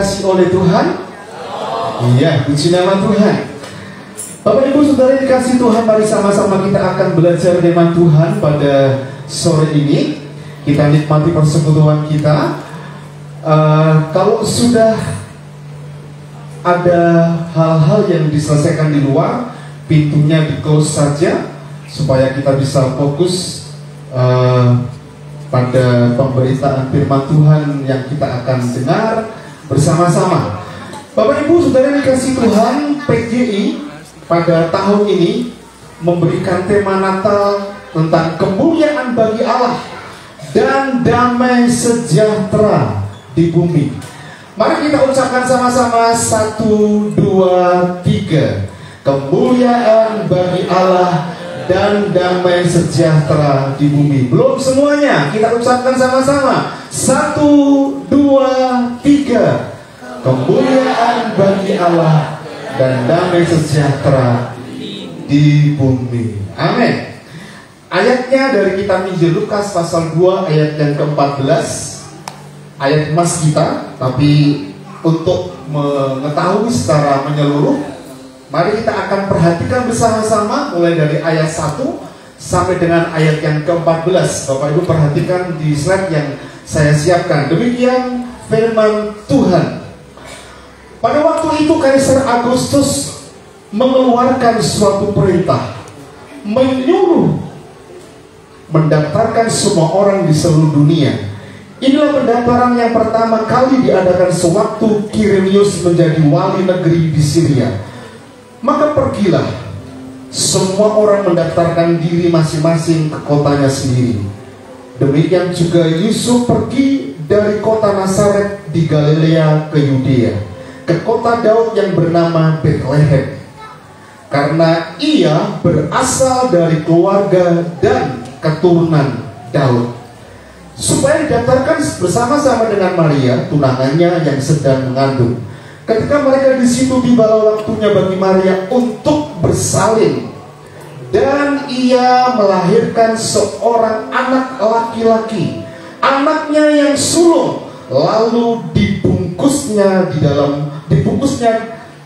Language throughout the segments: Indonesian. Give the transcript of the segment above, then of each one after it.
dikasihi oleh Tuhan? Iya, puji nama Tuhan. Bapak Ibu Saudara yang dikasihi Tuhan, mari sama-sama kita akan belajar firman Tuhan pada sore ini. Kita nikmati persekutuan kita. Kalau sudah ada hal-hal yang diselesaikan di luar, pintunya di-close saja supaya kita bisa fokus pada pemberitaan firman Tuhan yang kita akan dengar bersama-sama. Bapak Ibu Saudara yang dikasihi Tuhan, PGI pada tahun ini memberikan tema Natal tentang kemuliaan bagi Allah dan damai sejahtera di bumi. Mari kita ucapkan sama-sama 1, 2, 3. Kemuliaan bagi Allah dan damai sejahtera di bumi. Belum semuanya, kita ucapkan sama-sama 1, 2, 3. Kemuliaan bagi Allah dan damai sejahtera di bumi. Amin. Ayatnya dari kitab Injil Lukas pasal 2 ayat yang ke-14. Ayat emas kita, tapi untuk mengetahui secara menyeluruh, mari kita akan perhatikan bersama-sama mulai dari ayat 1 sampai dengan ayat yang ke-14. Bapak Ibu perhatikan di slide yang saya siapkan. Demikian firman Tuhan. Pada waktu itu Kaisar Agustus mengeluarkan suatu perintah, menyuruh mendaftarkan semua orang di seluruh dunia. Inilah pendaftaran yang pertama kali diadakan sewaktu Quirinius menjadi wali negeri di Syria. Maka pergilah semua orang mendaftarkan diri masing-masing ke kotanya sendiri. Demikian juga Yusuf pergi dari kota Nazaret di Galilea ke Yudea, ke kota Daud yang bernama Bethlehem, karena ia berasal dari keluarga dan keturunan Daud, supaya didaftarkan bersama-sama dengan Maria, tunangannya yang sedang mengandung. Ketika mereka di situ, tibalah waktunya bagi Maria untuk bersalin, dan ia melahirkan seorang anak laki-laki, anaknya yang sulung. Lalu dibungkusnya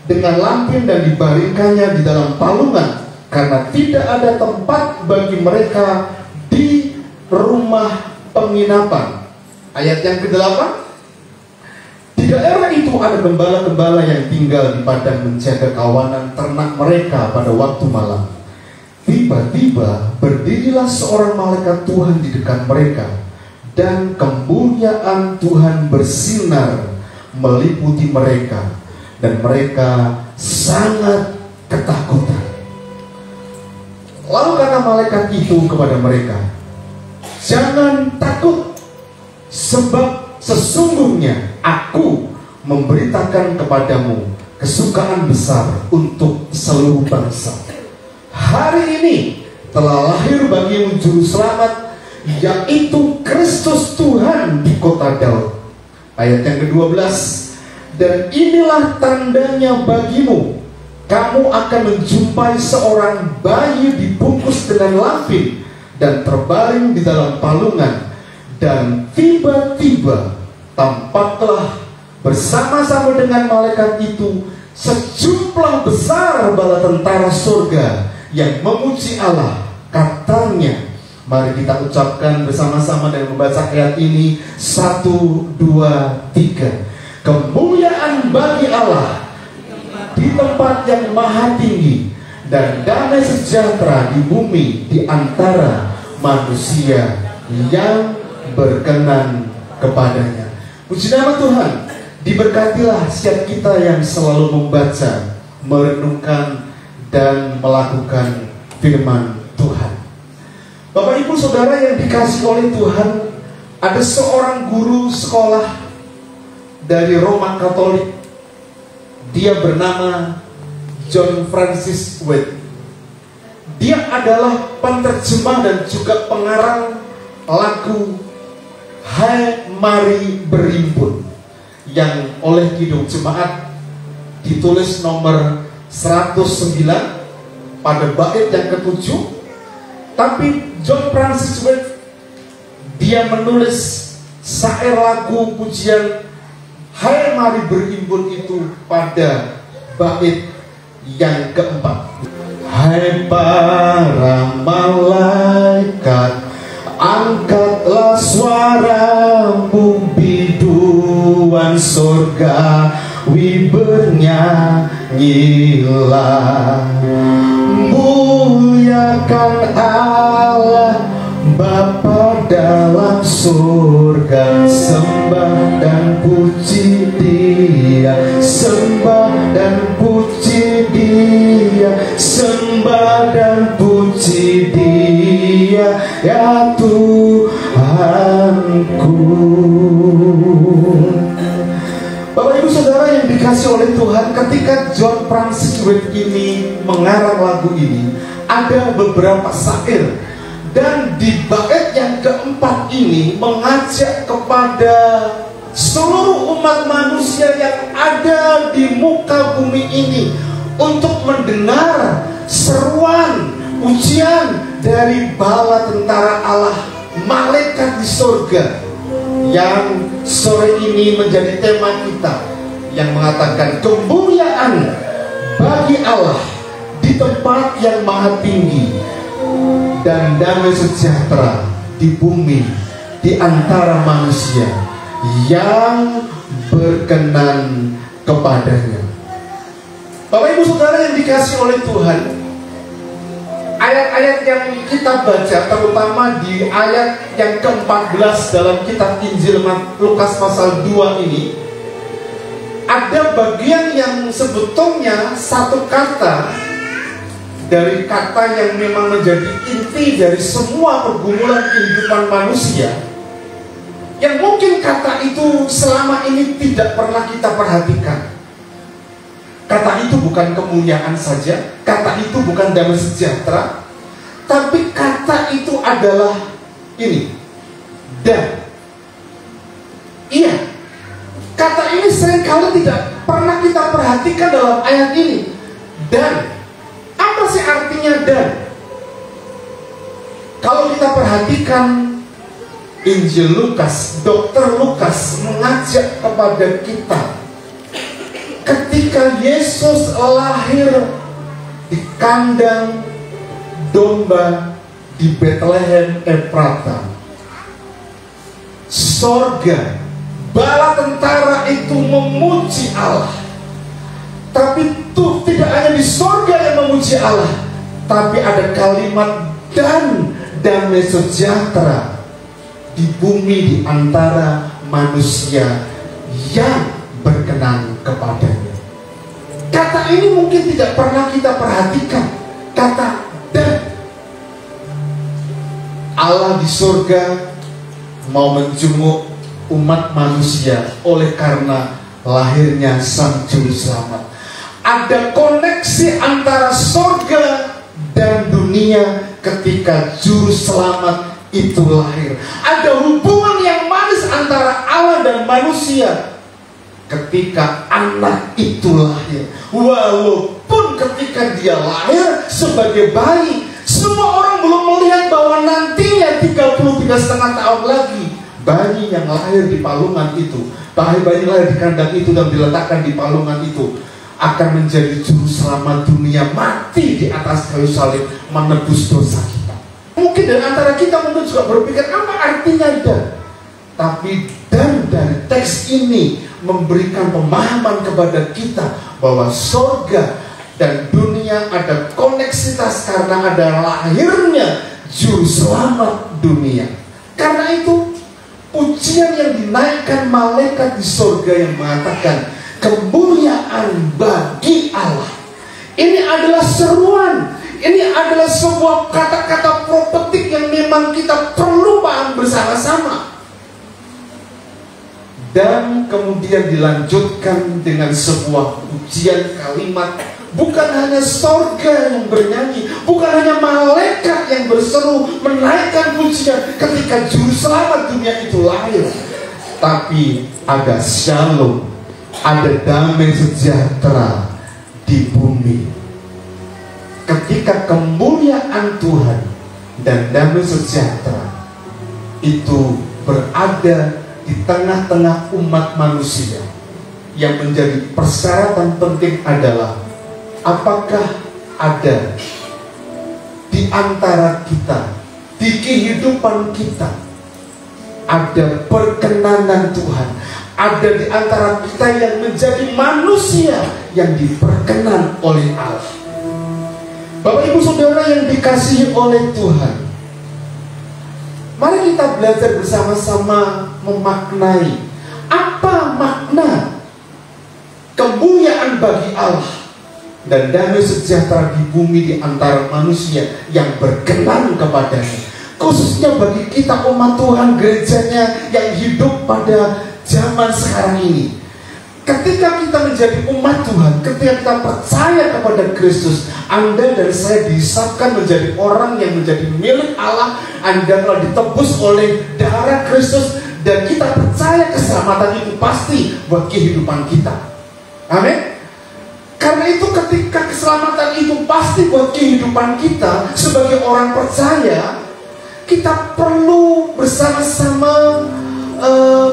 dengan lampin dan dibaringkannya di dalam palungan, karena tidak ada tempat bagi mereka di rumah penginapan. Ayat yang ke-8. Di daerah itu ada gembala-gembala yang tinggal di padang menjaga kawanan ternak mereka pada waktu malam. Tiba-tiba berdirilah seorang malaikat Tuhan di dekat mereka, dan kemuliaan Tuhan bersinar meliputi mereka, dan mereka sangat ketakutan. Lalu kata malaikat itu kepada mereka, "Jangan takut, sebab sesungguhnya aku memberitakan kepadamu kesukaan besar untuk seluruh bangsa. Hari ini telah lahir bagimu juru selamat, yaitu Kristus Tuhan di kota Daud." Ayat yang ke-12. "Dan inilah tandanya bagimu, kamu akan menjumpai seorang bayi dibungkus dengan lampin dan terbaring di dalam palungan, dan tiba-tiba tampaklah bersama-sama dengan malaikat itu sejumlah besar bala tentara surga yang memuji Allah. Katanya," mari kita ucapkan bersama-sama dan membaca ayat ini 1, 2, 3. "Kemuliaan bagi Allah di tempat yang maha tinggi, dan damai sejahtera di bumi di antara manusia yang berkenan kepadanya." Puji nama Tuhan. Diberkatilah setiap kita yang selalu membaca, merenungkan, dan melakukan firman Tuhan. Bapak Ibu Saudara yang dikasihi oleh Tuhan, ada seorang guru sekolah dari Roma Katolik. Dia bernama John Francis Wade. Dia adalah penterjemah dan juga pengarang lagu "Hai Mari Berimpun" yang oleh Kidung Jemaat ditulis nomor 109 pada bait yang ke-7. Tapi John Francis Wade dia menulis syair lagu pujian Hai, mari berimbun itu pada bait yang keempat. Hai para malaikat, angkatlah suaramu biduan surga, bernyanyilah, muliakan Allah Bapa dalam surga, sembah dan puji Dia, sembah dan puji Dia, sembah dan puji Dia, ya Tuhanku. Bapak Ibu Saudara yang dikasih oleh Tuhan, ketika John Francis Wade ini mengarang lagu ini, ada beberapa syair. Dan di bait yang keempat ini mengajak kepada seluruh umat manusia yang ada di muka bumi ini untuk mendengar seruan ujian dari bala tentara Allah, malaikat di surga, yang sore ini menjadi tema kita, yang mengatakan kemuliaan bagi Allah di tempat yang maha tinggi, dan damai sejahtera di bumi di antara manusia yang berkenan kepadanya. Bapak Ibu Saudara yang dikasih oleh Tuhan, ayat-ayat yang kita baca, terutama di ayat yang ke-14 dalam kitab Injil Lukas pasal 2 ini, ada bagian yang sebetulnya satu kata dari kata yang memang menjadi inti dari semua pergumulan kehidupan manusia, yang mungkin kata itu selama ini tidak pernah kita perhatikan. Kata itu bukan kemuliaan saja, kata itu bukan damai sejahtera, tapi kata itu adalah ini, dan. Iya, kata ini seringkali tidak pernah kita perhatikan dalam ayat ini. Dan apa sih artinya dan? Kalau kita perhatikan Injil Lukas, Dr. Lukas mengajak kepada kita ketika Yesus lahir di kandang domba di Bethlehem Efrata, sorga, bala tentara itu memuji Allah. Tapi itu tidak hanya di sorga yang memuji Allah, tapi ada kalimat dan damai sejahtera di bumi di antara manusia yang berkenan kepadanya. Kata ini mungkin tidak pernah kita perhatikan. Kata dan. Allah di surga mau menjenguk umat manusia oleh karena lahirnya Sang Juru Selamat. Ada koneksi antara surga dan dunia ketika Juru Selamat itu lahir. Ada hubungan yang manis antara Allah dan manusia ketika anak itu lahir. Walaupun ketika dia lahir sebagai bayi, semua orang belum melihat bahwa nantinya 33,5 tahun lagi bayi yang lahir di palungan itu, bayi lahir di kandang itu dan diletakkan di palungan itu, akan menjadi juru selamat dunia, mati di atas kayu salib menebus dosa kita. Mungkin dari antara kita mungkin juga berpikir apa artinya dan? Tapi dan dari teks ini memberikan pemahaman kepada kita bahwa surga dan dunia ada koneksitas karena ada lahirnya juru selamat dunia. Karena itu pujian yang dinaikkan malaikat di surga yang mengatakan kemuliaan bagi Allah, ini adalah seruan, ini adalah sebuah kata-kata profetik yang memang kita perlu paham bersama-sama. Dan kemudian dilanjutkan dengan sebuah pujian kalimat. Bukan hanya surga yang bernyanyi, bukan hanya malaikat yang berseru menaikkan pujian ketika juru selamat dunia itu lahir, tapi ada shalom, ada damai sejahtera di bumi. Ketika kemuliaan Tuhan dan damai sejahtera itu berada di tengah-tengah umat manusia, yang menjadi persyaratan penting adalah apakah ada di antara kita, di kehidupan kita, ada perkenanan Tuhan, ada di antara kita yang menjadi manusia yang diperkenan oleh Allah. Bapak Ibu Saudara yang dikasihi oleh Tuhan, mari kita belajar bersama-sama memaknai apa makna kemuliaan bagi Allah dan damai sejahtera di bumi di antara manusia yang berkenan kepadanya. Khususnya bagi kita umat Tuhan, gerejanya yang hidup pada zaman sekarang ini. Ketika kita menjadi umat Tuhan, ketika kita percaya kepada Kristus, Anda dan saya dihisapkan menjadi orang yang menjadi milik Allah. Anda telah ditebus oleh darah Kristus, dan kita percaya keselamatan itu pasti buat kehidupan kita. Amin. Karena itu ketika keselamatan itu pasti buat kehidupan kita sebagai orang percaya, kita perlu bersama-sama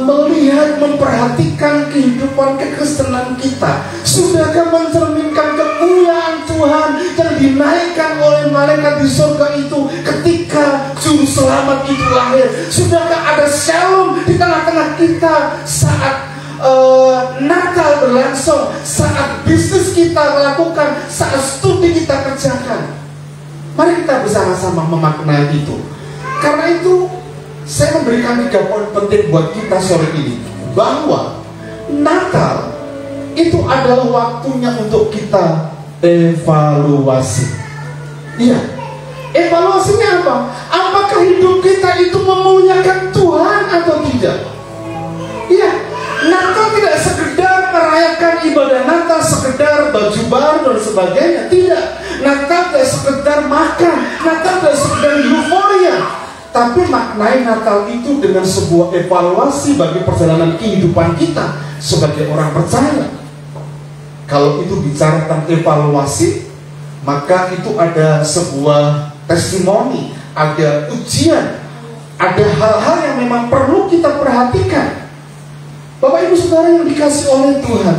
melihat, memperhatikan kehidupan kekristenan kita. Sudahkah mencerminkan kemuliaan Tuhan yang dinaikkan oleh malaikat di surga itu ketika juru selamat itu lahir? Sudahkah ada shalom di tengah-tengah kita saat Natal berlangsung, saat bisnis kita lakukan, saat studi kita kerjakan? Mari kita bersama-sama memaknai itu. Karena itu saya memberikan 3 poin penting buat kita sore ini, bahwa Natal itu adalah waktunya untuk kita evaluasi. Iya, evaluasinya apa? Apakah hidup kita itu memuliakan Tuhan atau tidak? Iya, Natal tidak sekedar merayakan ibadah Natal, sekedar baju baru dan sebagainya. Tidak, Natal tidak sekedar makan, Natal tidak sekedar euforia. Tapi maknai Natal itu dengan sebuah evaluasi bagi perjalanan kehidupan kita sebagai orang percaya. Kalau itu bicara tentang evaluasi, maka itu ada sebuah testimoni, ada ujian, ada hal-hal yang memang perlu kita perhatikan. Bapak Ibu Saudara yang dikasih oleh Tuhan,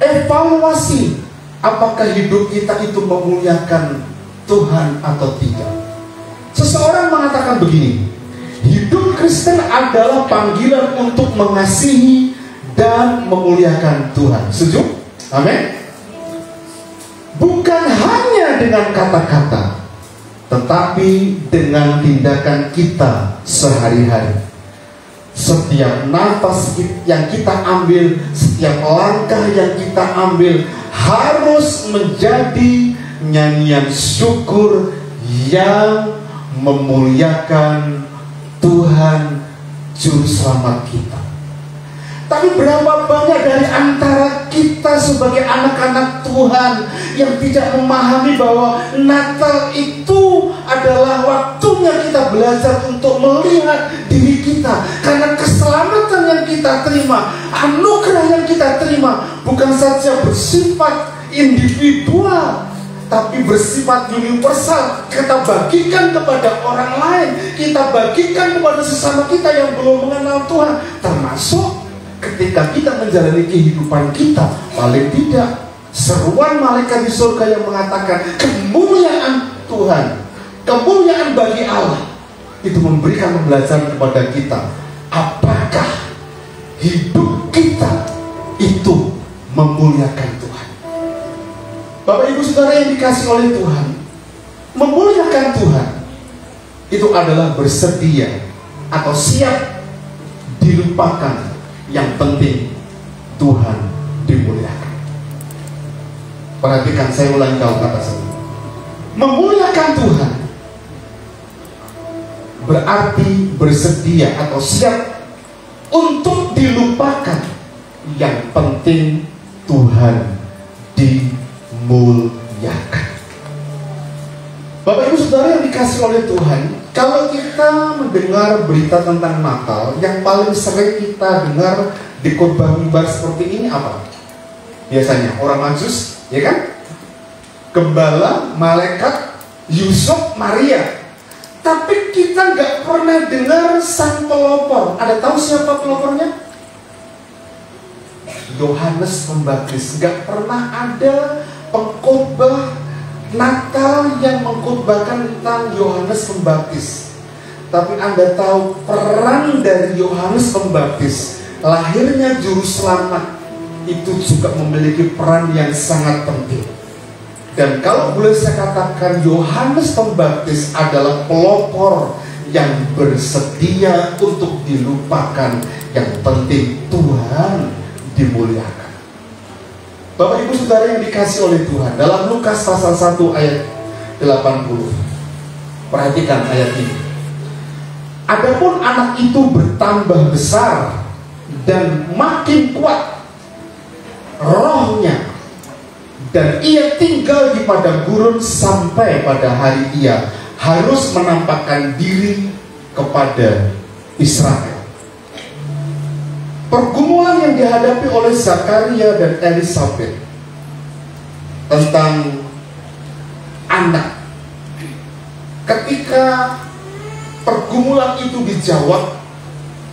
evaluasi apakah hidup kita itu memuliakan Tuhan atau tidak. Seseorang mengatakan begini, hidup Kristen adalah panggilan untuk mengasihi dan memuliakan Tuhan. Setuju? Amin. Bukan hanya dengan kata-kata, tetapi dengan tindakan kita sehari-hari. Setiap nafas yang kita ambil, setiap langkah yang kita ambil harus menjadi nyanyian syukur yang memuliakan Tuhan Juru Selamat kita. Tapi berapa banyak dari antara kita sebagai anak-anak Tuhan yang tidak memahami bahwa Natal itu adalah waktunya kita belajar untuk melihat diri kita. Karena keselamatan yang kita terima, anugerah yang kita terima, bukan saja bersifat individual, tapi bersifat universal. Kita bagikan kepada orang lain, kita bagikan kepada sesama kita yang belum mengenal Tuhan. Termasuk ketika kita menjalani kehidupan kita, paling tidak seruan malaikat di surga yang mengatakan kemuliaan Tuhan, kemuliaan bagi Allah, itu memberikan pembelajaran kepada kita. Apakah hidup kita itu memuliakan Tuhan? Bapak Ibu Saudara yang dikasih oleh Tuhan, memuliakan Tuhan itu adalah bersedia atau siap dilupakan. Yang penting Tuhan dimuliakan. Perhatikan, saya ulangi kata saya. Memuliakan Tuhan berarti bersedia atau siap untuk dilupakan. Yang penting Tuhan dimuliakan. Bapak Ibu Saudara yang dikasih oleh Tuhan, kalau kita mendengar berita tentang Natal, yang paling sering kita dengar di khotbah mimbar seperti ini apa? Biasanya orang Majus, ya kan? Gembala, malaikat, Yusuf, Maria. Tapi kita nggak pernah dengar sang pelopor. Ada tahu siapa pelopornya? Yohanes Pembaptis. Gak pernah ada pengkhotbah Natal yang mengkhotbahkan tentang Yohanes Pembaptis. Tapi Anda tahu peran dari Yohanes Pembaptis, lahirnya Juru Selamat, itu juga memiliki peran yang sangat penting. Dan kalau boleh saya katakan, Yohanes Pembaptis adalah pelopor yang bersedia untuk dilupakan. Yang penting Tuhan dimuliakan. Bapak Ibu Saudara yang dikasih oleh Tuhan, dalam Lukas pasal 1 ayat 80, perhatikan ayat ini. Adapun anak itu bertambah besar dan makin kuat rohnya, dan ia tinggal di padang gurun sampai pada hari ia harus menampakkan diri kepada Israel. Pergumulan yang dihadapi oleh Zakaria dan Elisabet tentang anak, ketika pergumulan itu dijawab,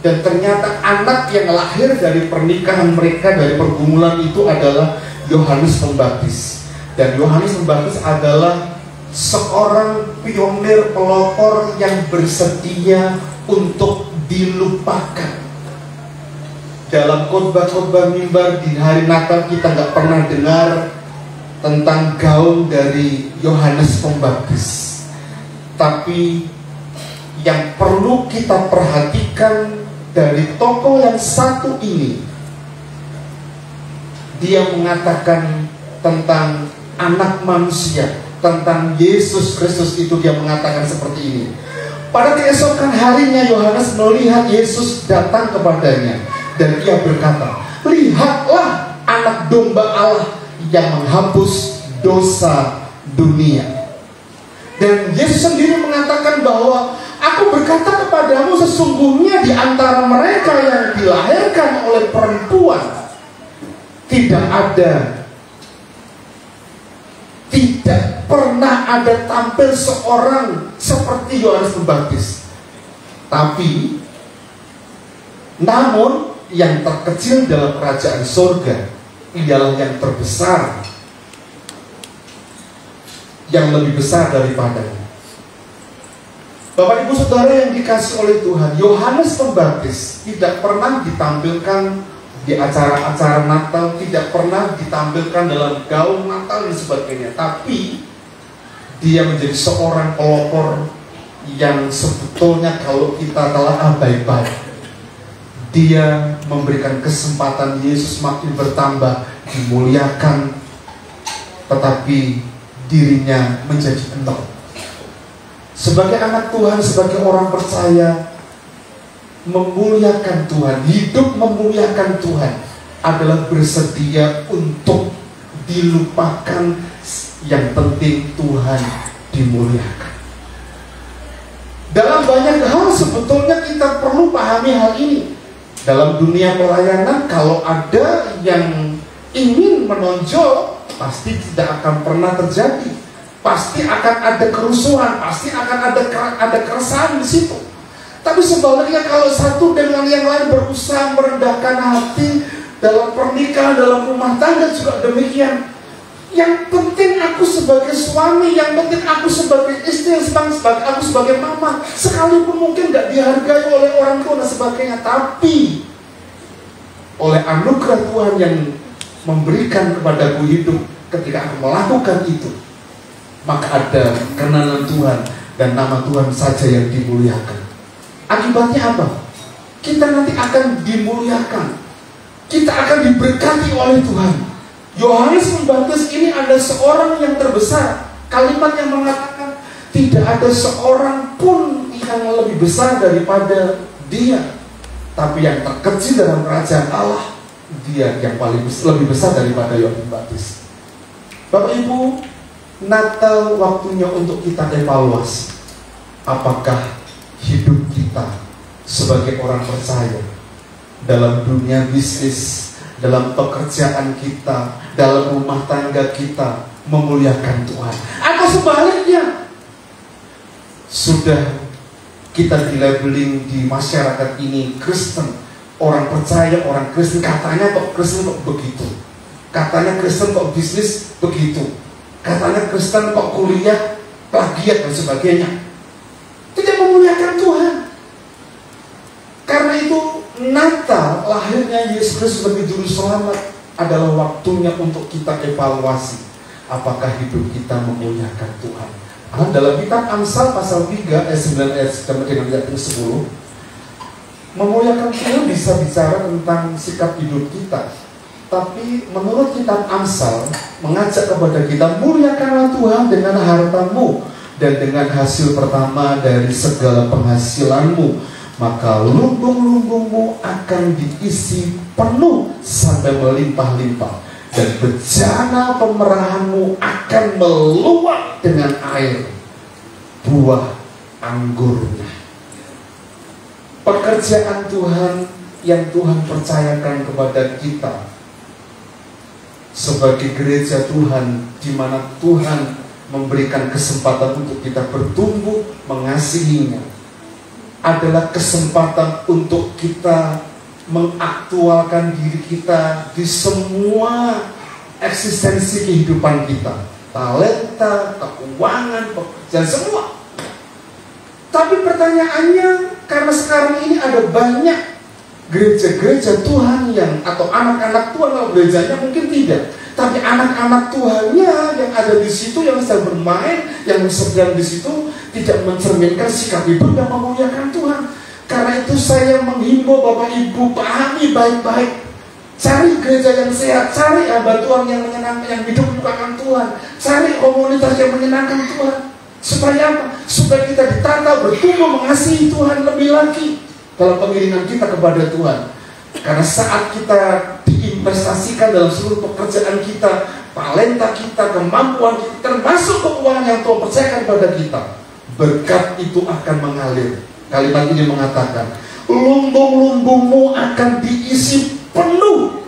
dan ternyata anak yang lahir dari pernikahan mereka, dari pergumulan itu adalah Yohanes Pembaptis. Dan Yohanes Pembaptis adalah seorang pionir pelopor yang bersedia untuk dilupakan. Dalam khotbah-khotbah mimbar di hari Natal kita nggak pernah dengar tentang gaung dari Yohanes Pembaptis. Tapi yang perlu kita perhatikan dari tokoh yang satu ini, dia mengatakan tentang anak manusia, tentang Yesus Kristus itu. Dia mengatakan seperti ini. Pada keesokan harinya Yohanes melihat Yesus datang kepadanya, dan ia berkata, lihatlah anak domba Allah yang menghapus dosa dunia. Dan Yesus sendiri mengatakan bahwa aku berkata kepadamu, sesungguhnya di antara mereka yang dilahirkan oleh perempuan tidak pernah ada tampil seorang seperti Yohanes Pembaptis. Tapi namun yang terkecil dalam kerajaan surga ialah yang terbesar, yang lebih besar daripadanya. Bapak Ibu Saudara yang dikasih oleh Tuhan, Yohanes Pembaptis tidak pernah ditampilkan di acara-acara Natal, tidak pernah ditampilkan dalam gaung Natal dan sebagainya. Tapi dia menjadi seorang pelopor yang sebetulnya kalau kita telah abaikan, dia memberikan kesempatan Yesus makin bertambah, dimuliakan, tetapi dirinya menjadi nol. Sebagai anak Tuhan, sebagai orang percaya, memuliakan Tuhan, hidup memuliakan Tuhan adalah bersedia untuk dilupakan. Yang penting Tuhan dimuliakan. Dalam banyak hal sebetulnya kita perlu pahami hal ini. Dalam dunia pelayanan, kalau ada yang ingin menonjol, pasti tidak akan pernah terjadi. Pasti akan ada kerusuhan, pasti akan ada keresahan di situ. Tapi sebaliknya, kalau satu dengan yang lain berusaha merendahkan hati dalam pernikahan, dalam rumah tangga juga demikian. Yang penting aku sebagai suami, yang penting aku sebagai istri, yang sebagai aku sebagai mama, sekalipun mungkin gak dihargai oleh orang tua dan sebagainya, tapi oleh anugerah Tuhan yang memberikan kepadaku hidup, ketika aku melakukan itu, maka ada kenalan Tuhan dan nama Tuhan saja yang dimuliakan. Akibatnya apa? Kita nanti akan dimuliakan, kita akan diberkati oleh Tuhan. Yohanes Pembaptis ini ada seorang yang terbesar. Kalimat yang mengatakan tidak ada seorang pun yang lebih besar daripada dia. Tapi yang terkecil dalam kerajaan Allah, dia yang paling lebih besar daripada Yohanes Pembaptis. Bapak Ibu, Natal waktunya untuk kita evaluasi. Apakah hidup kita sebagai orang percaya dalam dunia bisnis, dalam pekerjaan kita, dalam rumah tangga kita memuliakan Tuhan, atau sebaliknya sudah kita di labeling di masyarakat ini Kristen, orang percaya, orang Kristen, katanya kok Kristen kok begitu, katanya Kristen kok bisnis begitu, katanya Kristen kok kuliah plagiat dan sebagainya. Tidak memuliakan Tuhan. Karena itu Natal, lahirnya Yesus Kristus sebagai juru selamat, adalah waktunya untuk kita evaluasi apakah hidup kita memuliakan Tuhan. Dalam kitab Amsal pasal 3 ayat 9 ayat dengan ayat 10, memuliakan Tuhan bisa bicara tentang sikap hidup kita. Tapi menurut kitab Amsal mengajak kepada kita, muliakanlah Tuhan dengan hartamu dan dengan hasil pertama dari segala penghasilanmu, maka lumbung-lumbungmu akan diisi penuh sampai melimpah-limpah, dan bejana pemerahanmu akan meluap dengan air buah anggurnya. Pekerjaan Tuhan yang Tuhan percayakan kepada kita sebagai gereja Tuhan, di mana Tuhan memberikan kesempatan untuk kita bertumbuh mengasihinya, adalah kesempatan untuk kita mengaktualkan diri kita di semua eksistensi kehidupan kita, talenta, keuangan, pekerjaan, semua. Tapi pertanyaannya, karena sekarang ini ada banyak gereja-gereja Tuhan yang, atau anak-anak Tuhan, kalau gerejanya mungkin tidak, tapi anak-anak Tuhannya yang ada di situ, yang sedang bermain, yang sedang di situ, tidak mencerminkan sikap hidup yang memuliakan Tuhan. Karena itu saya menghimbau Bapak Ibu, pahami baik-baik. Cari gereja yang sehat, cari hamba Tuhan yang menyenangkan, yang hidup memuliakan Tuhan, cari komunitas yang menyenangkan Tuhan. Supaya apa? Supaya kita ditata bertumbuh mengasihi Tuhan lebih lagi dalam pengiringan kita kepada Tuhan. Karena saat kita diinvestasikan dalam seluruh pekerjaan kita, talenta kita, kemampuan kita, termasuk keuangan yang Tuhan percayakan pada kita, berkat itu akan mengalir. Kalimat ini mengatakan, lumbung-lumbungmu akan diisi penuh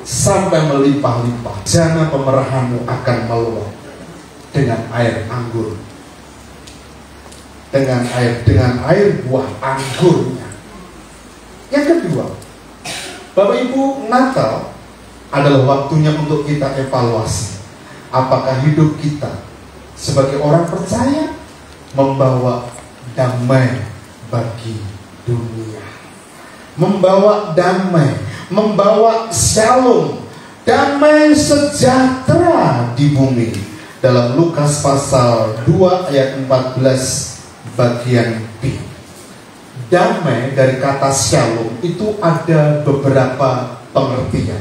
sampai melimpah-limpah. Jana pemerahanmu akan meluap dengan air anggur, dengan air buah anggurnya. Yang kedua, Bapak Ibu, Natal adalah waktunya untuk kita evaluasi apakah hidup kita sebagai orang percaya membawa damai bagi dunia, membawa damai, membawa shalom, damai sejahtera di bumi. Dalam Lukas pasal 2 ayat 14 bagian B. Damai dari kata shalom itu ada beberapa pengertian.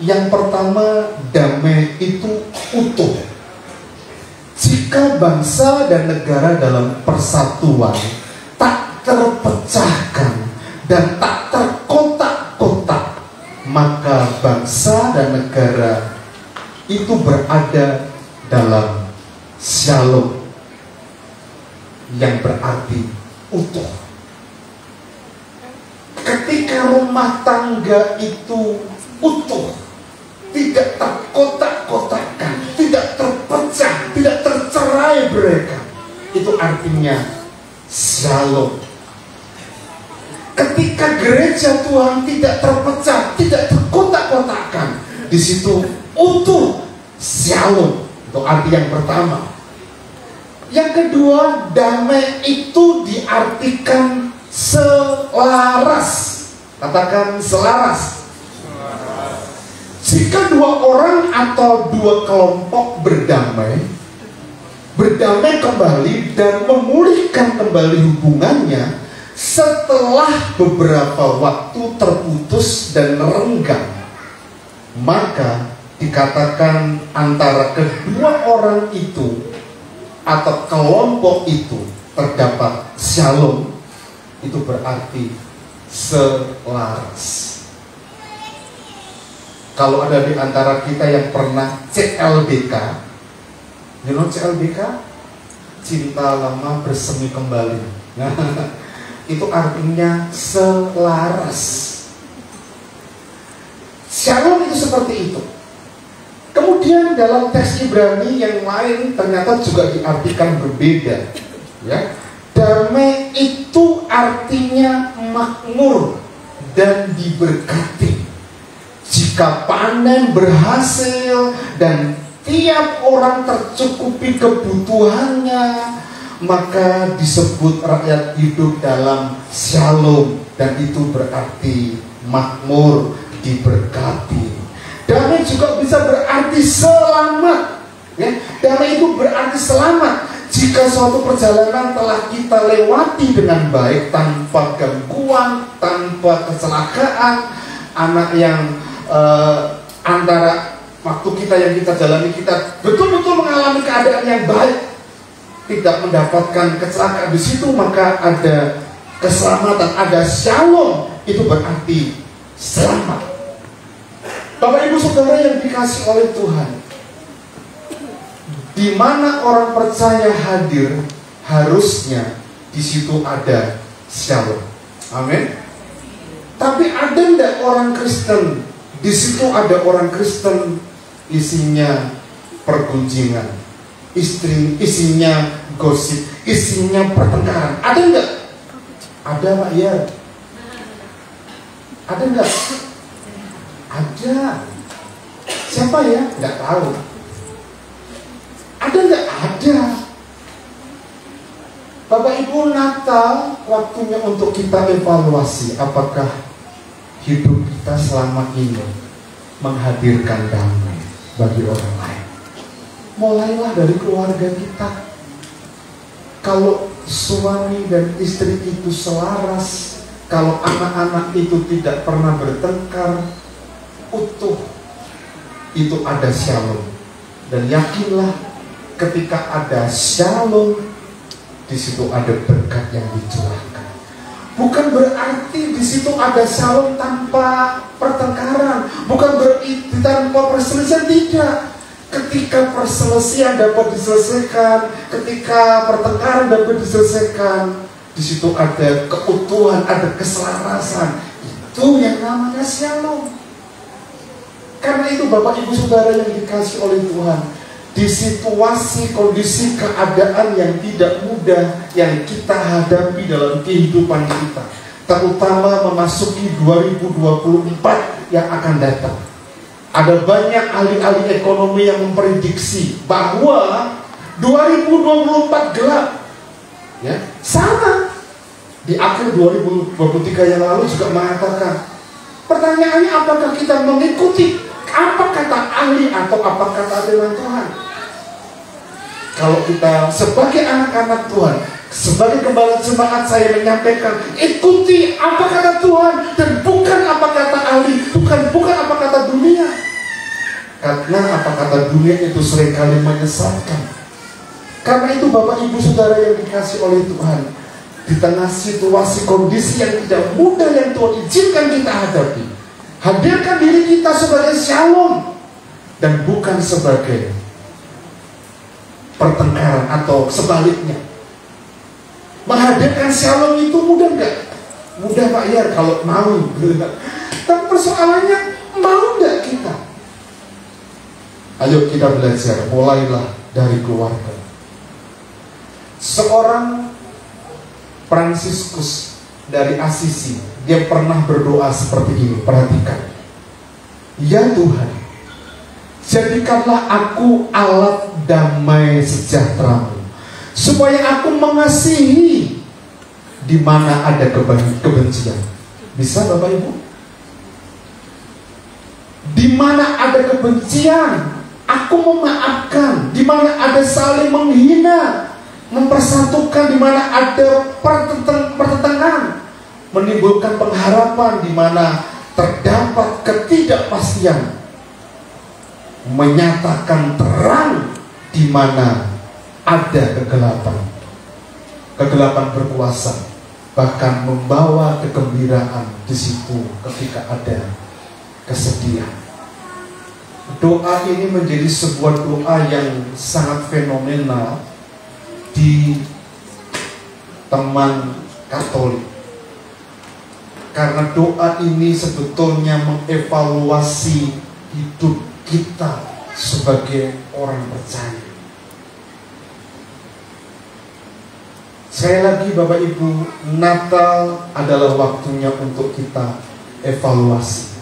Yang pertama, damai itu utuh. Jika bangsa dan negara dalam persatuan tak terpecahkan dan tak terkotak-kotak, maka bangsa dan negara itu berada dalam shalom, yang berarti utuh. Ketika rumah tangga itu utuh, tidak terkotak-kotakkan, tidak terpecah, tidak tercerai berai, itu artinya shalom. Ketika gereja Tuhan tidak terpecah, tidak terkotak-kotakkan, di situ utuh, shalom. Itu arti yang pertama. Yang kedua, damai itu diartikan selaras. Katakan selaras. Jika dua orang atau dua kelompok berdamai kembali dan memulihkan kembali hubungannya setelah beberapa waktu terputus dan renggang, maka dikatakan antara kedua orang itu atau kelompok itu terdapat shalom. Itu berarti selaras. Kalau ada di antara kita yang pernah CLBK, you know CLBK? Cinta lama bersemi kembali. Nah, itu artinya selaras. Shalom itu seperti itu. Kemudian dalam teks Ibrani yang lain ternyata juga diartikan berbeda. Ya, damai itu artinya makmur diberkati. Jika panen berhasil dan tiap orang tercukupi kebutuhannya, maka disebut rakyat hidup dalam shalom, dan itu berarti makmur, diberkati. Damai juga bisa berarti selamat, ya. Damai itu berarti selamat. Jika suatu perjalanan telah kita lewati dengan baik, tanpa gangguan, tanpa kecelakaan, anak yang antara waktu yang kita jalani, kita betul-betul mengalami keadaan yang baik, tidak mendapatkan kecelakaan di situ, maka ada keselamatan, ada shalom. Itu berarti selamat. Bapak Ibu Saudara yang dikasih oleh Tuhan, di mana orang percaya hadir, harusnya di situ ada shalom. Amin. Tapi ada enggak orang Kristen? Di situ ada orang Kristen, isinya pergunjingan, isinya gosip, isinya pertengkaran. Ada enggak? Ada, Pak, ya. Ada enggak? Ada. Siapa ya? Enggak tahu. Ada enggak? Ada. Bapak Ibu, Natal waktunya untuk kita evaluasi apakah hidup kita selama ini menghadirkan damai bagi orang lain. Mulailah dari keluarga kita. Kalau suami dan istri itu selaras, kalau anak-anak itu tidak pernah bertengkar, utuh, itu ada shalom. Dan yakinlah, ketika ada shalom, di situ ada berkat yang dicurahkan. Bukan berarti di situ ada shalom tanpa pertengkaran, bukan berarti tanpa perselisihan, tidak. Ketika perselisihan dapat diselesaikan, ketika pertengkaran dapat diselesaikan, di situ ada keutuhan, ada keselarasan. Itu yang namanya shalom. Karena itu Bapak Ibu Saudara yang dikasih oleh Tuhan, di situasi kondisi keadaan yang tidak mudah yang kita hadapi dalam kehidupan kita, terutama memasuki 2024 yang akan datang. Ada banyak ahli-ahli ekonomi yang memprediksi bahwa 2024 gelap. Ya, sama. Di akhir 2023 yang lalu juga mengatakan, pertanyaannya apakah kita mengikuti apa kata ahli atau apa kata firman Tuhan? Kalau kita sebagai anak-anak Tuhan, sebagai gembala jemaat, saya menyampaikan, ikuti apa kata Tuhan dan bukan apa kata ahli, bukan apa kata dunia. Karena apa kata dunia itu seringkali menyesatkan. Karena itu Bapak Ibu Saudara yang dikasih oleh Tuhan, di tengah situasi kondisi yang tidak mudah yang Tuhan izinkan kita hadapi, hadirkan diri kita sebagai shalom dan bukan sebagai pertengkaran atau sebaliknya. Menghadirkan shalom itu mudah nggak? Mudah, Pak, ya, kalau mau. Tapi persoalannya, mau nggak kita? Ayo kita belajar, mulailah dari keluarga. Seorang Fransiskus dari Asisi, dia pernah berdoa seperti ini. Perhatikan. Ya Tuhan, jadikanlah aku alat damai sejahtera-Mu, supaya aku mengasihi di mana ada kebencian. Bisa, Bapak Ibu? Di mana ada kebencian, aku memaafkan. Di mana ada saling menghina, mempersatukan. Di mana ada pertentangan, menimbulkan pengharapan. Di mana terdapat ketidakpastian, menyatakan terang. Di mana ada kegelapan berkuasa, bahkan membawa kegembiraan di situ ketika ada kesedihan. Doa ini menjadi sebuah doa yang sangat fenomenal di teman Katolik, karena doa ini sebetulnya mengevaluasi hidup kita sebagai orang percaya. Sekali lagi Bapak Ibu, Natal adalah waktunya untuk kita evaluasi.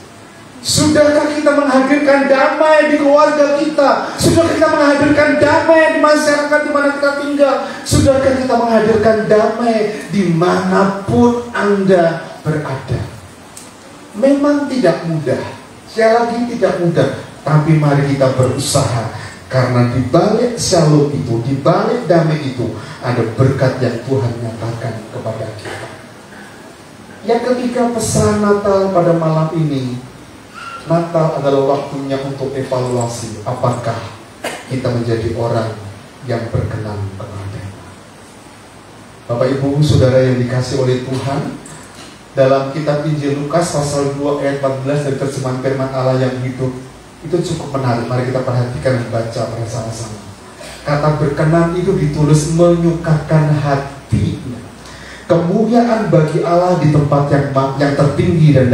Sudahkah kita menghadirkan damai di keluarga kita? Sudahkah kita menghadirkan damai di masyarakat di mana kita tinggal? Sudahkah kita menghadirkan damai dimanapun Anda berada? Memang tidak mudah. Sekali lagi tidak mudah. Tapi mari kita berusaha. Karena di balik shalom itu, di balik damai itu, ada berkat yang Tuhan nyatakan kepada kita. Yang ketiga, pesan Natal pada malam ini. Natal adalah waktunya untuk evaluasi apakah kita menjadi orang yang berkenan kepada. Bapak Ibu Saudara yang dikasihi oleh Tuhan, dalam kitab Injil Lukas pasal 2 ayat 14 dari terjemahan firman Allah yang hidup, itu cukup menarik. Mari kita perhatikan dan baca bersama-sama. Kata berkenan itu ditulis menyukakan hatinya. Kemuliaan bagi Allah di tempat yang tertinggi dan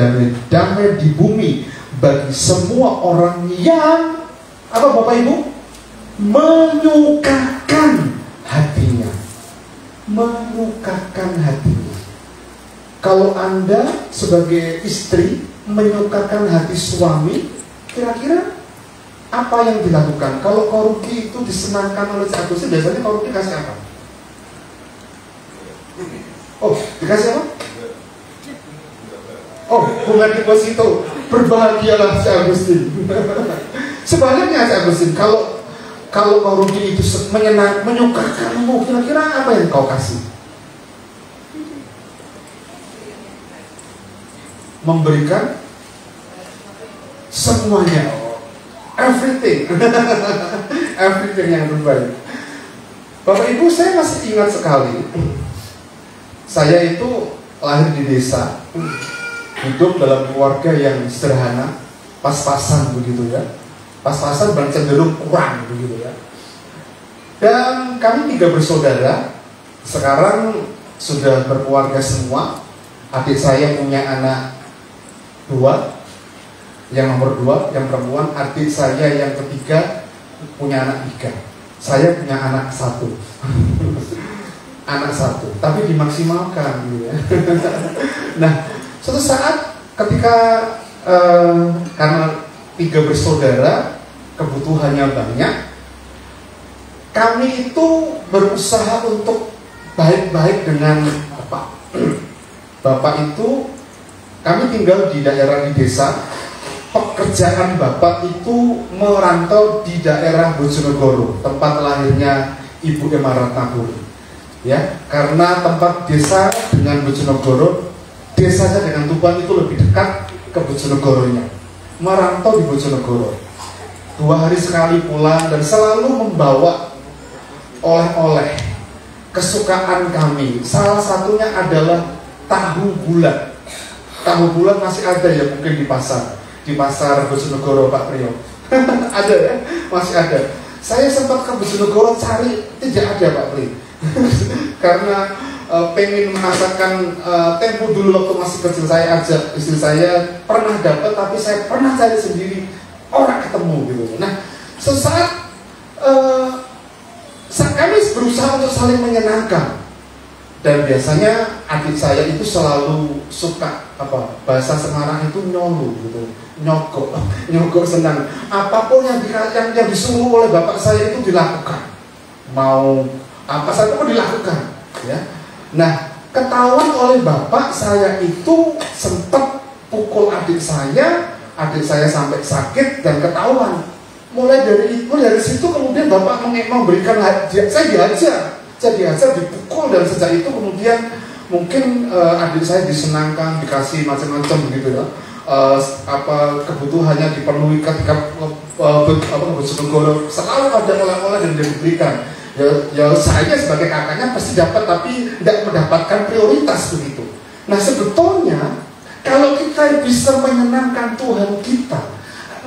damai di bumi bagi semua orang yang apa Bapak Ibu? Menyukakan hatinya. Menyukakan hatinya. Kalau Anda sebagai istri menyukakan hati suami, kira-kira apa yang dilakukan? Kalau Koruki itu disenangkan oleh Cak Agustin, biasanya Koruki kasih apa? Oh, dikasih apa? Oh, bunga deposito. Berbahagialah Cak Agustin. Sebaliknya Cak Agustin, kalau Koruki itu menyukakanmu, kira-kira apa yang kau kasih? Memberikan semuanya, everything. Everything yang terbaik. Bapak Ibu, saya masih ingat sekali, saya itu lahir di desa, hidup dalam keluarga yang sederhana, pas-pasan begitu ya, pas-pasan dan cenderung kurang begitu ya. Dan kami 3 bersaudara, sekarang sudah berkeluarga semua. Adik saya punya anak 2, yang nomor 2, yang perempuan. Adik saya yang ketiga punya anak 3. Saya punya anak 1. Anak 1, tapi dimaksimalkan gitu ya. Nah, suatu saat ketika karena 3 bersaudara, kebutuhannya banyak, kami itu berusaha untuk baik-baik dengan Bapak. Bapak itu, kami tinggal di daerah di desa. Pekerjaan Bapak itu merantau di daerah Bojonegoro, tempat lahirnya Ibu Emma Ratnapuri. Ya, karena tempat desa dengan Bojonegoro, desanya dengan Tuban itu lebih dekat ke Bojonegoronya. Merantau di Bojonegoro, 2 hari sekali pulang dan selalu membawa oleh-oleh kesukaan kami. Salah satunya adalah tahu bulat. Tahu bulat masih ada ya mungkin di pasar Bojonegoro Pak Priyo. Ada ya, masih ada. Saya sempat ke Bojonegoro cari, tidak ada Pak Priyo. Karena pengen merasakan tempo dulu waktu masih kecil, saya ajak istri saya, pernah dapat tapi saya pernah cari sendiri, orang ketemu gitu. Nah, sesaat kami berusaha untuk saling menyenangkan. Dan biasanya adik saya itu selalu suka bahasa Semarang itu nyolu gitu, nyogok senang. Apapun yang disuruh oleh bapak saya itu dilakukan. Mau apa saja pun dilakukan, ya. Nah, ketahuan oleh bapak saya itu sempat pukul adik saya sampai sakit dan ketahuan. Mulai dari situ kemudian bapak memberikan saya dihajar, dipukul, dan sejak itu kemudian mungkin adik saya disenangkan, dikasih macam-macam begitu ya. Kebutuhannya dipenuhi ketika Bojonegoro, selalu ada oleh-oleh dan diberikan. Ya saya sebagai kakaknya pasti dapat, tapi tidak mendapatkan prioritas begitu. Nah, sebetulnya kalau kita bisa menyenangkan Tuhan kita,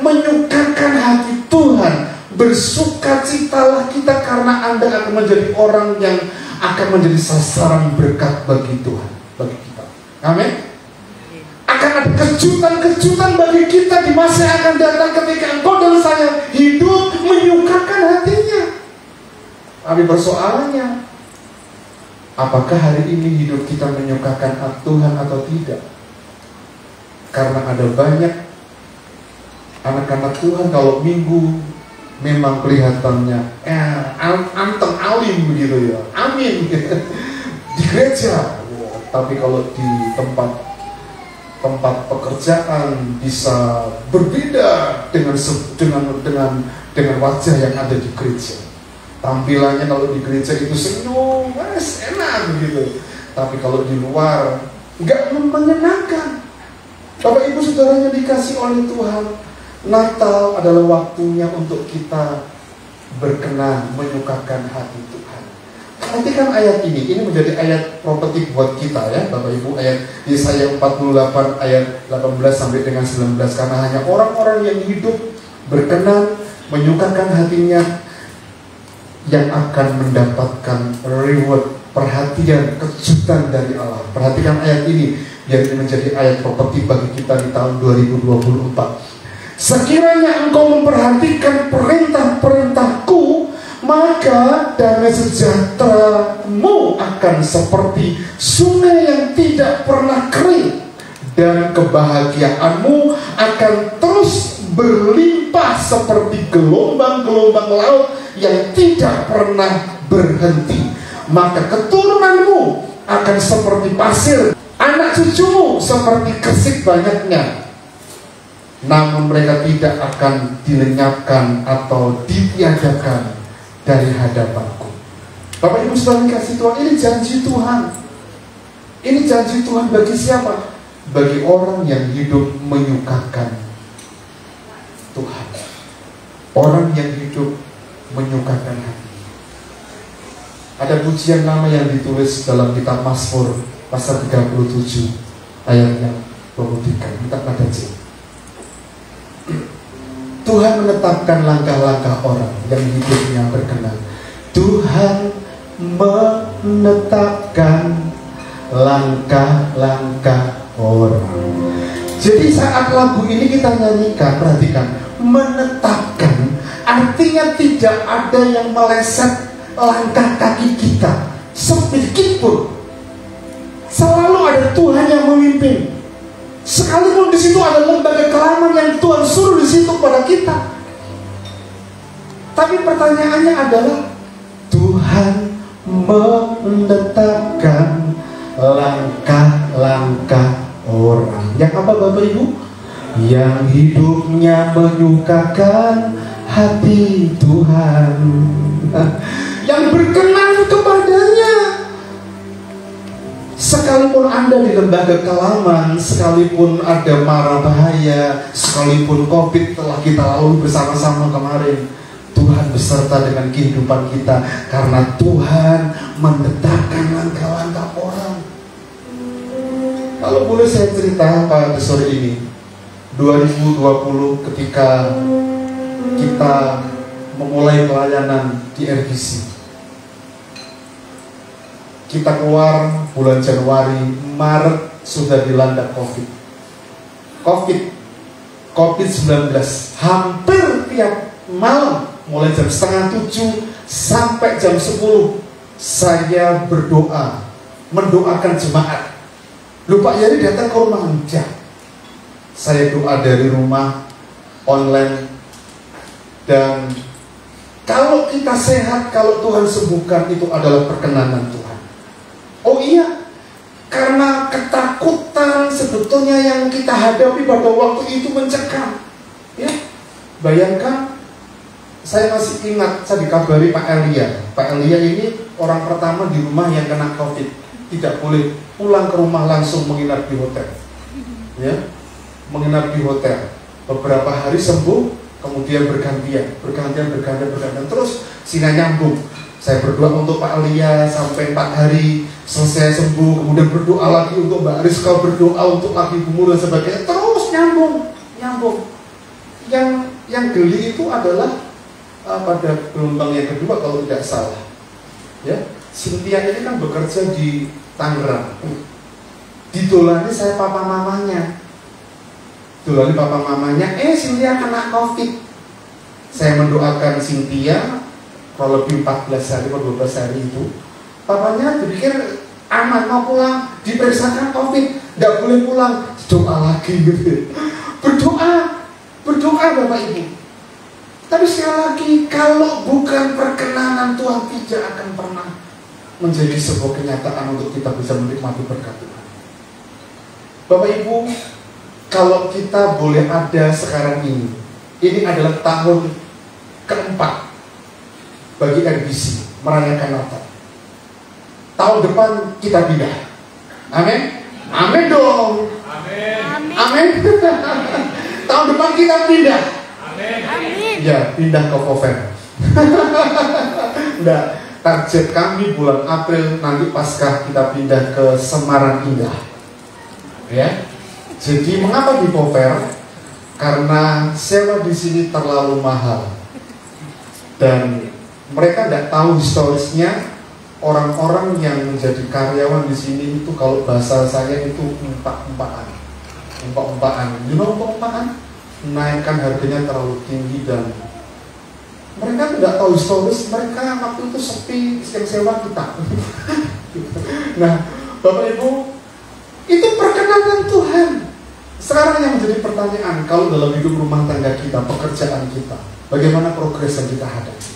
menyukakan hati Tuhan, bersukacitalah kita karena Anda akan menjadi orang yang akan menjadi sasaran berkat bagi Tuhan, bagi kita. Amin. Akan ada kejutan-kejutan bagi kita di masa yang akan datang ketika engkau dan saya hidup menyukakan hatinya. Tapi persoalannya, apakah hari ini hidup kita menyukakan Tuhan atau tidak? Karena ada banyak anak-anak Tuhan kalau minggu memang kelihatannya anteng alim begitu ya, amin di gereja, tapi kalau di tempat pekerjaan bisa berbeda dengan wajah yang ada di gereja. Tampilannya kalau di gereja itu senyum, enak begitu, tapi kalau di luar nggak menyenangkan. Bapak Ibu Saudara yang dikasih oleh Tuhan, Natal adalah waktunya untuk kita berkenan, menyukakan hati Tuhan. Perhatikan ayat ini menjadi ayat prophetik buat kita ya Bapak Ibu. Ayat Yesaya 48 ayat 18 sampai dengan 19. Karena hanya orang-orang yang hidup berkenan, menyukakan hatinya, yang akan mendapatkan reward, perhatian, kejutan dari Allah. Perhatikan ayat ini, biar ini menjadi ayat prophetik bagi kita di tahun 2024. Sekiranya engkau memperhatikan perintah-perintahku, maka damai sejahteramu akan seperti sungai yang tidak pernah kering, dan kebahagiaanmu akan terus berlimpah seperti gelombang-gelombang laut yang tidak pernah berhenti. Maka keturunanmu akan seperti pasir, anak cucumu seperti kesik banyaknya, namun mereka tidak akan dilenyapkan atau ditiadakan dari hadapanku. Bapak Ibu Saudara kasih Tuhan, ini janji Tuhan. Ini janji Tuhan bagi siapa? Bagi orang yang hidup menyukakan Tuhan, orang yang hidup menyukakan hati. Ada pujian nama yang ditulis dalam kitab Mazmur pasal 37 ayat yang 23. Kita pada C. Tuhan menetapkan langkah-langkah orang yang hidupnya berkenan. Tuhan menetapkan langkah-langkah orang. Jadi saat lagu ini kita nyanyikan, perhatikan, menetapkan artinya tidak ada yang meleset langkah kaki kita sedikit pun. Selalu ada Tuhan yang memimpin. Sekalipun di situ ada lembaga kelaman yang Tuhan suruh di situ pada kita. Tapi pertanyaannya adalah, Tuhan menetapkan langkah-langkah orang. Yang apa Bapak Ibu? Yang hidupnya menyukakan hati Tuhan, yang berkenan kepadanya. Sekalipun Anda di lembaga kelaman, sekalipun ada mara bahaya, sekalipun COVID telah kita lalui bersama-sama kemarin, Tuhan beserta dengan kehidupan kita, karena Tuhan menetapkan langkah-langkah orang. Kalau boleh saya cerita pada sore ini, 2020 ketika kita memulai pelayanan di RBC, kita keluar bulan Januari, Maret sudah dilanda COVID-19. Hampir tiap malam mulai jam 6:30 sampai jam 10 saya berdoa, mendoakan jemaat. Lupa Yari datang ke rumah enggak. Saya doa dari rumah online. Dan kalau kita sehat, kalau Tuhan sembuhkan, itu adalah perkenanan Tuhan. Oh iya, karena ketakutan sebetulnya yang kita hadapi pada waktu itu mencekam. Ya, bayangkan, saya masih ingat, saya dikabari Pak Elia. Pak Elia ini orang pertama di rumah yang kena COVID. Tidak boleh pulang ke rumah, langsung menginap di hotel. Ya, menginap di hotel. Beberapa hari sembuh, kemudian bergantian. Terus singa nyambung. Saya berdoa untuk Pak Elia sampai 4 hari, selesai sembuh, kemudian berdoa lagi untuk Mbak Rizka, berdoa untuk laki Bumur dan sebagainya. Terus nyambung. Yang geli itu adalah pada gelombang yang kedua kalau tidak salah. Ya, Cynthia ini kan bekerja di Tangerang. Didolani saya papa mamanya. Cynthia kena COVID. Saya mendoakan Cynthia kalau lebih 14 hari atau 12 hari itu. Papanya berpikir aman, mau pulang, diperiksakan COVID, nggak boleh pulang. doa lagi gitu. Berdoa Bapak Ibu. Tapi sekali lagi, kalau bukan perkenanan Tuhan, tidak akan pernah menjadi sebuah kenyataan untuk kita bisa menikmati berkat Tuhan. Bapak Ibu, kalau kita boleh ada sekarang ini adalah tahun keempat bagi RBC merayakan Natal. Tahun depan kita pindah. Amin. Amin dong. Amin. Tahun depan kita pindah. Amin. Ya, pindah ke Koper. Udah, target kami bulan April nanti Paskah kita pindah ke Semarang Indah. Ya. Jadi mengapa di Koper? Karena sewa di sini terlalu mahal. Dan mereka tidak tahu historisnya. Orang-orang yang menjadi karyawan di sini itu, kalau bahasa saya itu umpak-umpakan. You know umpak-umpakan? Naikkan harganya terlalu tinggi dan mereka tidak tahu historis. Mereka waktu itu sepi, yang sewa kita. Nah, Bapak Ibu, itu perkenanan Tuhan. Sekarang yang menjadi pertanyaan, kalau dalam hidup rumah tangga kita, pekerjaan kita, bagaimana progres yang kita hadapi?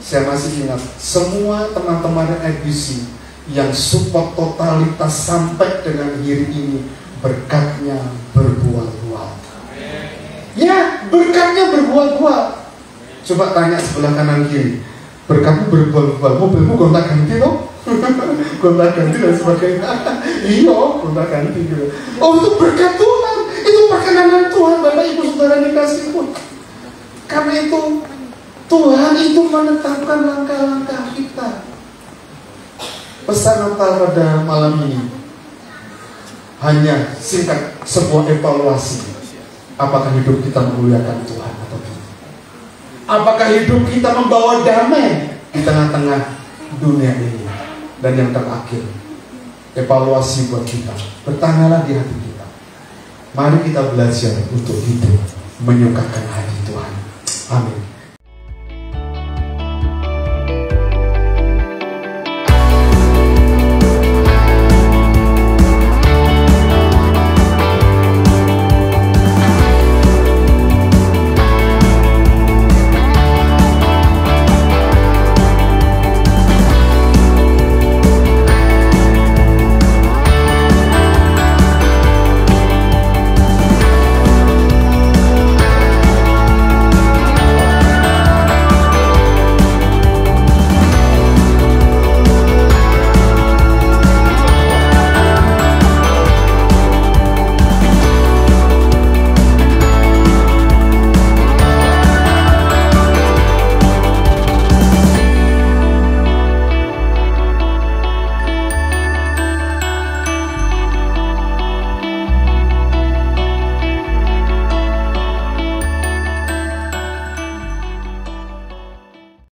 Saya masih ingat semua teman-teman RBC yang support totalitas sampai dengan hari ini, berkatnya berbuah-buah. Ya, berkatnya berbuah-buah. Coba tanya sebelah kanan kiri, berkatmu berbuah-buah, mobilmu gonta-ganti loh. Gonta-ganti dan sebagainya. Iya, gonta-ganti gitu. Oh, itu berkat Tuhan, itu perkenanan Tuhan, Bapak Ibu Saudara dikasih Tuhan. Karena itu Tuhan itu menetapkan langkah-langkah kita. Pesan Natal pada malam ini hanya singkat, sebuah evaluasi. Apakah hidup kita memuliakan Tuhan atau tidak? Apakah hidup kita membawa damai di tengah-tengah dunia ini? Dan yang terakhir, evaluasi buat kita. Bertanyalah di hati kita. Mari kita belajar untuk hidup menyukakan hati Tuhan. Amin.